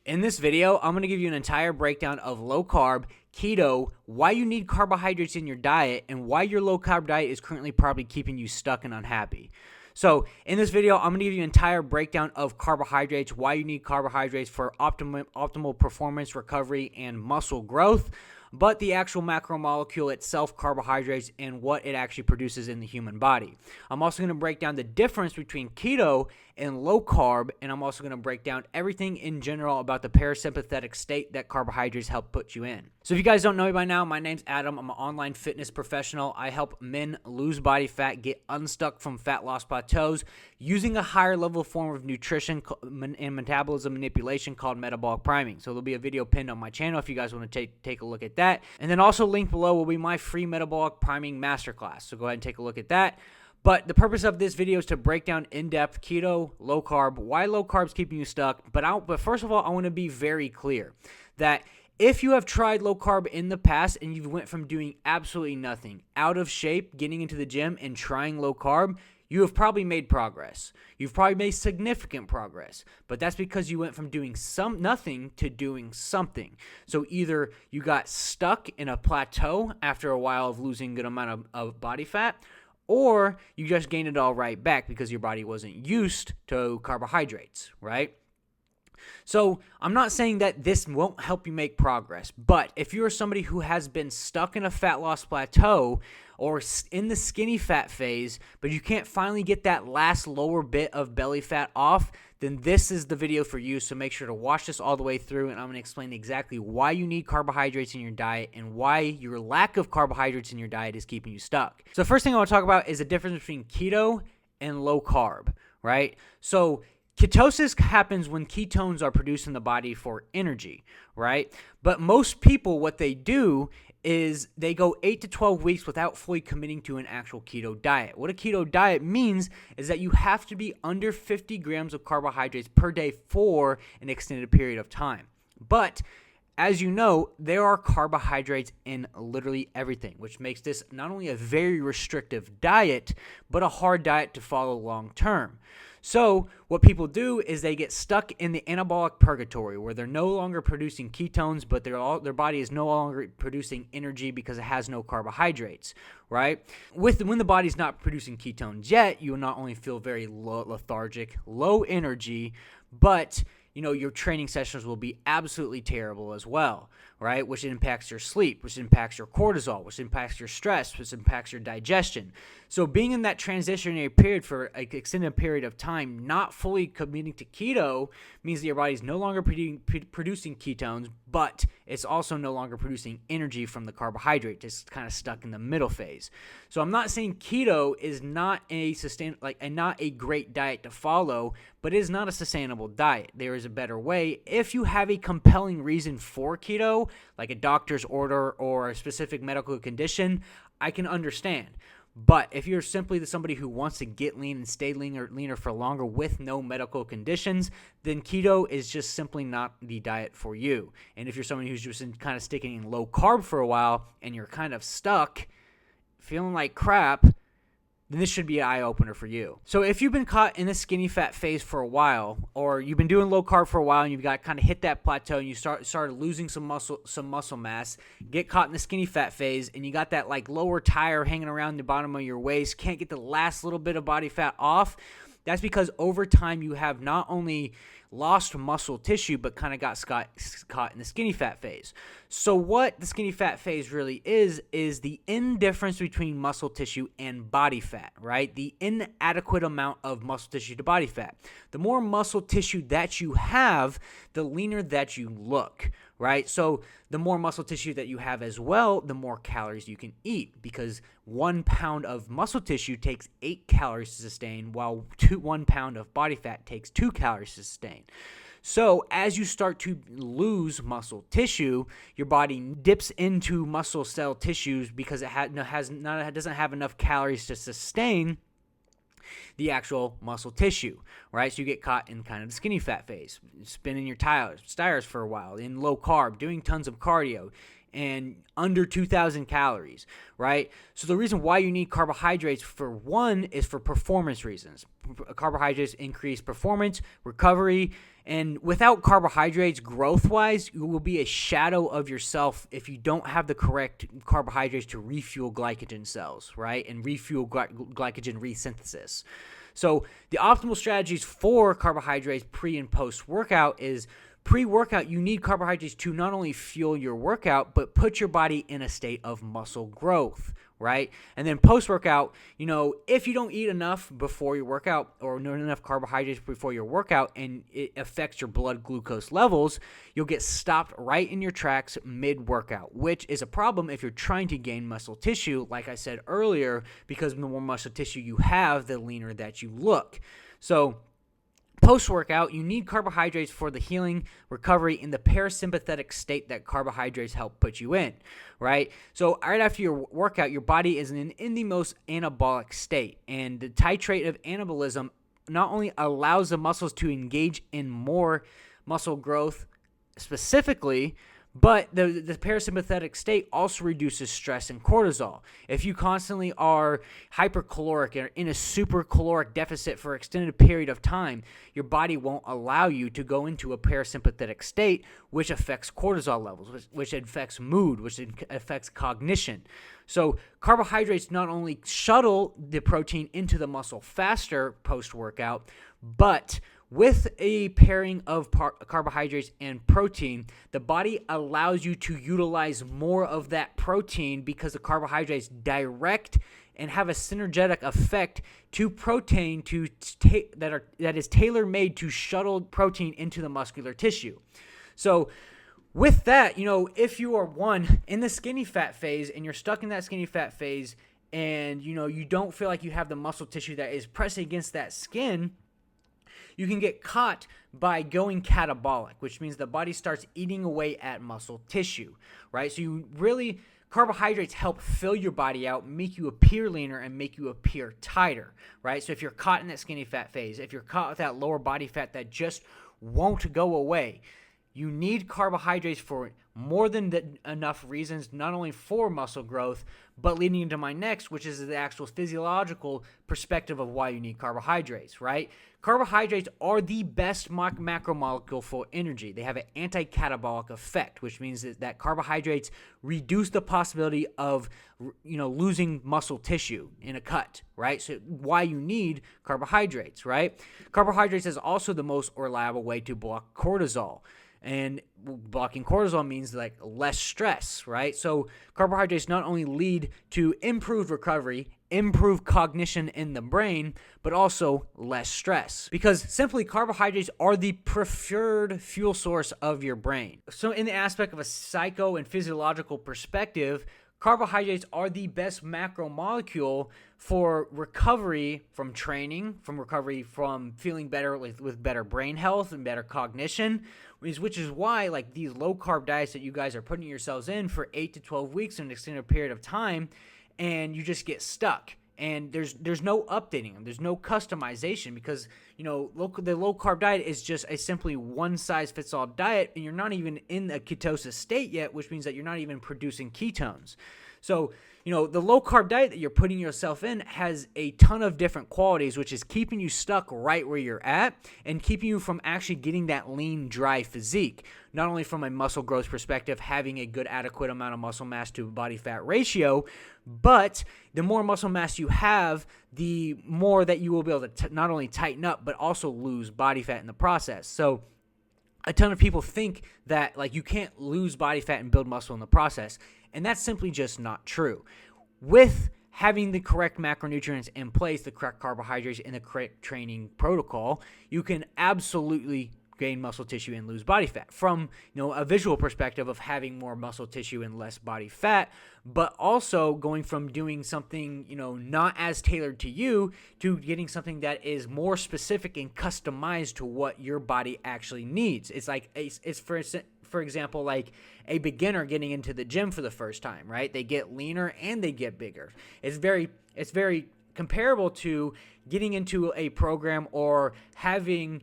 In this video, I'm going to give you an entire breakdown of low carb, keto, why you need carbohydrates in your diet, and why your low carb diet is currently probably keeping you stuck and unhappy. So in this video, I'm going to give you an entire breakdown of carbohydrates, why you need carbohydrates for optimal performance, recovery, and muscle growth, but the actual macromolecule itself, carbohydrates, and what it actually produces in the human body. I'm also going to break down the difference between keto and low carb, and I'm also going to break down everything in general about the parasympathetic state that carbohydrates help put you in. So if you guys don't know me by now, my name's Adam. I'm an online fitness professional. I help men lose body fat, get unstuck from fat loss plateaus using a higher level form of nutrition and metabolism manipulation called metabolic priming. So there'll be a video pinned on my channel if you guys want to take a look at that. And then also linked below will be my free metabolic priming masterclass. So go ahead and take a look at that. But the purpose of this video is to break down in-depth keto, low carb, why low carb is keeping you stuck. But first of all, I want to be very clear that if you have tried low carb in the past and you went from doing absolutely nothing, out of shape, getting into the gym and trying low carb, you have probably made progress. You've probably made significant progress, but that's because you went from doing nothing to doing something. So either you got stuck in a plateau after a while of losing a good amount of body fat, or you just gained it all right back because your body wasn't used to carbohydrates, right? So I'm not saying that this won't help you make progress, but if you're somebody who has been stuck in a fat loss plateau or in the skinny fat phase, but you can't finally get that last lower bit of belly fat off, then this is the video for you. So make sure to watch this all the way through, and I'm going to explain exactly why you need carbohydrates in your diet and why your lack of carbohydrates in your diet is keeping you stuck. So the first thing I want to talk about is the difference between keto and low carb, right? So ketosis happens when ketones are produced in the body for energy, right? But most people, what they do is they go 8 to 12 weeks without fully committing to an actual keto diet. What a keto diet means is that you have to be under 50 grams of carbohydrates per day for an extended period of time. But as you know, there are carbohydrates in literally everything, which makes this not only a very restrictive diet, but a hard diet to follow long term. So what people do is they get stuck in the anabolic purgatory where they're no longer producing ketones, but their body is no longer producing energy because it has no carbohydrates, right? When the body's not producing ketones yet, you will not only feel very lethargic, low energy, but your training sessions will be absolutely terrible as well, right? Which impacts your sleep, which impacts your cortisol, which impacts your stress, which impacts your digestion. So being in that transitionary period for an extended period of time, not fully committing to keto, means that your body's no longer producing ketones, but it's also no longer producing energy from the carbohydrate. It's kind of stuck in the middle phase. So I'm not saying keto is not not a great diet to follow, but it is not a sustainable diet. There is a better way. If you have a compelling reason for keto, like a doctor's order or a specific medical condition, I can understand. But if you're simply somebody who wants to get lean and stay leaner for longer with no medical conditions, then keto is just simply not the diet for you. And if you're somebody who's just kind of sticking in low carb for a while and you're kind of stuck, feeling like crap, then this should be an eye-opener for you. So if you've been caught in the skinny fat phase for a while, or you've been doing low carb for a while and you've got kind of hit that plateau and you started losing some muscle mass, get caught in the skinny fat phase, and you got that like lower tire hanging around the bottom of your waist, can't get the last little bit of body fat off, that's because over time you have not only lost muscle tissue, but kind of got caught in the skinny fat phase. So what the skinny fat phase really is the indifference between muscle tissue and body fat, right? The inadequate amount of muscle tissue to body fat. The more muscle tissue that you have, the leaner that you look, right? So the more muscle tissue that you have as well, the more calories you can eat, because 1 pound of muscle tissue takes 8 calories to sustain, while 1 pound of body fat takes 2 calories to sustain. So as you start to lose muscle tissue, your body dips into muscle cell tissues because it doesn't have enough calories to sustain the actual muscle tissue, right? So you get caught in kind of the skinny fat phase, spinning your tires for a while, in low carb, doing tons of cardio, and under 2,000 calories, right? So the reason why you need carbohydrates, for one, is for performance reasons. Carbohydrates increase performance, recovery, and without carbohydrates, growth-wise, you will be a shadow of yourself if you don't have the correct carbohydrates to refuel glycogen cells, right, and refuel glycogen resynthesis. So the optimal strategies for carbohydrates pre and post-workout is pre-workout, you need carbohydrates to not only fuel your workout, but put your body in a state of muscle growth, right? And then post-workout, if you don't eat enough before your workout or not enough carbohydrates before your workout and it affects your blood glucose levels, you'll get stopped right in your tracks mid-workout, which is a problem if you're trying to gain muscle tissue, like I said earlier, because the more muscle tissue you have, the leaner that you look. So post-workout, you need carbohydrates for the healing, recovery, and the parasympathetic state that carbohydrates help put you in, right? So right after your workout, your body is in the most anabolic state, and the titrate of anabolism not only allows the muscles to engage in more muscle growth specifically, but the parasympathetic state also reduces stress and cortisol. If you constantly are hypercaloric or in a supercaloric deficit for an extended period of time, your body won't allow you to go into a parasympathetic state, which affects cortisol levels, which affects mood, which affects cognition. So carbohydrates not only shuttle the protein into the muscle faster post-workout, but with a pairing of carbohydrates and protein, the body allows you to utilize more of that protein because the carbohydrates direct and have a synergetic effect to protein that is tailor-made to shuttle protein into the muscular tissue. So with that, if you are in the skinny fat phase and you're stuck in that skinny fat phase and you don't feel like you have the muscle tissue that is pressing against that skin, you can get caught by going catabolic, which means the body starts eating away at muscle tissue, right? So carbohydrates help fill your body out, make you appear leaner, and make you appear tighter, right? So if you're caught in that skinny fat phase, if you're caught with that lower body fat that just won't go away, you need carbohydrates for more than enough reasons, not only for muscle growth, but leading into my next, which is the actual physiological perspective of why you need carbohydrates, right? Carbohydrates are the best macromolecule for energy. They have an anti-catabolic effect, which means that carbohydrates reduce the possibility of, losing muscle tissue in a cut, right? So why you need carbohydrates, right? Carbohydrates is also the most reliable way to block cortisol. And blocking cortisol means like less stress, right? So carbohydrates not only lead to improved recovery, improved cognition in the brain, but also less stress. Because simply carbohydrates are the preferred fuel source of your brain. So in the aspect of a psycho and physiological perspective, carbohydrates are the best macromolecule for recovery from training, from recovery from feeling better with better brain health and better cognition, which is why these low-carb diets that you guys are putting yourselves in for 8 to 12 weeks in an extended period of time, and you just get stuck. And there's no updating them. There's no customization because, the low-carb diet is just a simply one-size-fits-all diet, and you're not even in a ketosis state yet, which means that you're not even producing ketones. So, the low-carb diet that you're putting yourself in has a ton of different qualities, which is keeping you stuck right where you're at and keeping you from actually getting that lean, dry physique. Not only from a muscle growth perspective, having a good adequate amount of muscle mass to body fat ratio, but the more muscle mass you have, the more that you will be able to not only tighten up, but also lose body fat in the process. So a ton of people think that you can't lose body fat and build muscle in the process, and that's simply just not true. With having the correct macronutrients in place, the correct carbohydrates, and the correct training protocol, you can absolutely gain muscle tissue and lose body fat from a visual perspective of having more muscle tissue and less body fat, but also going from doing something not as tailored to you to getting something that is more specific and customized to what your body actually needs. It's for example like a beginner getting into the gym for the first time, right? They get leaner and they get bigger. It's very comparable to getting into a program or having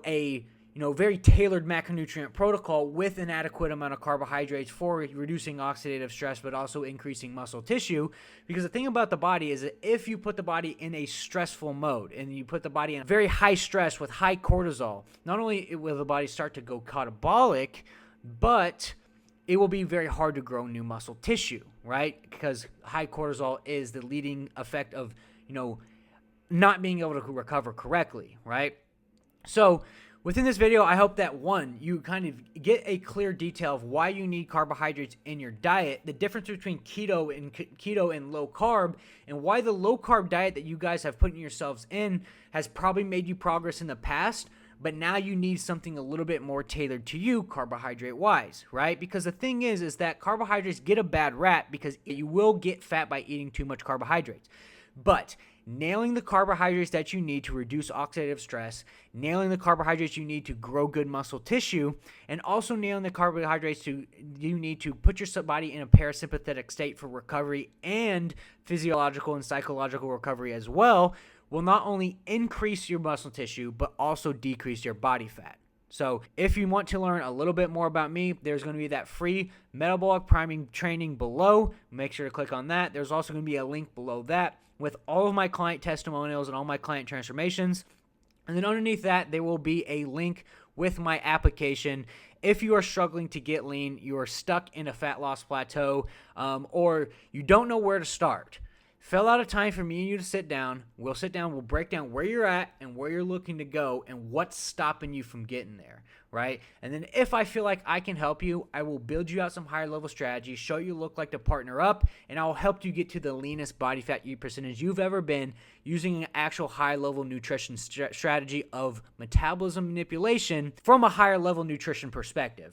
a very tailored macronutrient protocol with an adequate amount of carbohydrates for reducing oxidative stress, but also increasing muscle tissue. Because the thing about the body is that if you put the body in a stressful mode and you put the body in very high stress with high cortisol, not only will the body start to go catabolic, but it will be very hard to grow new muscle tissue, right? Because high cortisol is the leading effect of, not being able to recover correctly, right? So within this video, I hope that, one, you kind of get a clear detail of why you need carbohydrates in your diet, the difference between keto and low carb, and why the low carb diet that you guys have put yourselves in has probably made you progress in the past, but now you need something a little bit more tailored to you carbohydrate-wise, right? Because the thing is that carbohydrates get a bad rap because you will get fat by eating too much carbohydrates. But nailing the carbohydrates that you need to reduce oxidative stress, nailing the carbohydrates you need to grow good muscle tissue, and also nailing the carbohydrates you need to put your body in a parasympathetic state for recovery and physiological and psychological recovery as well, will not only increase your muscle tissue, but also decrease your body fat. So if you want to learn a little bit more about me, there's going to be that free metabolic priming training below. Make sure to click on that. There's also going to be a link below that with all of my client testimonials and all my client transformations. And then underneath that, there will be a link with my application. If you are struggling to get lean, you are stuck in a fat loss plateau, or you don't know where to start, fill out a time for me and you to sit down. We'll sit down, we'll break down where you're at and where you're looking to go and what's stopping you from getting there, right? And then if I feel like I can help you, I will build you out some higher level strategies, show you look like to partner up, and I will help you get to the leanest body fat percentage you've ever been using an actual high level nutrition strategy of metabolism manipulation from a higher level nutrition perspective.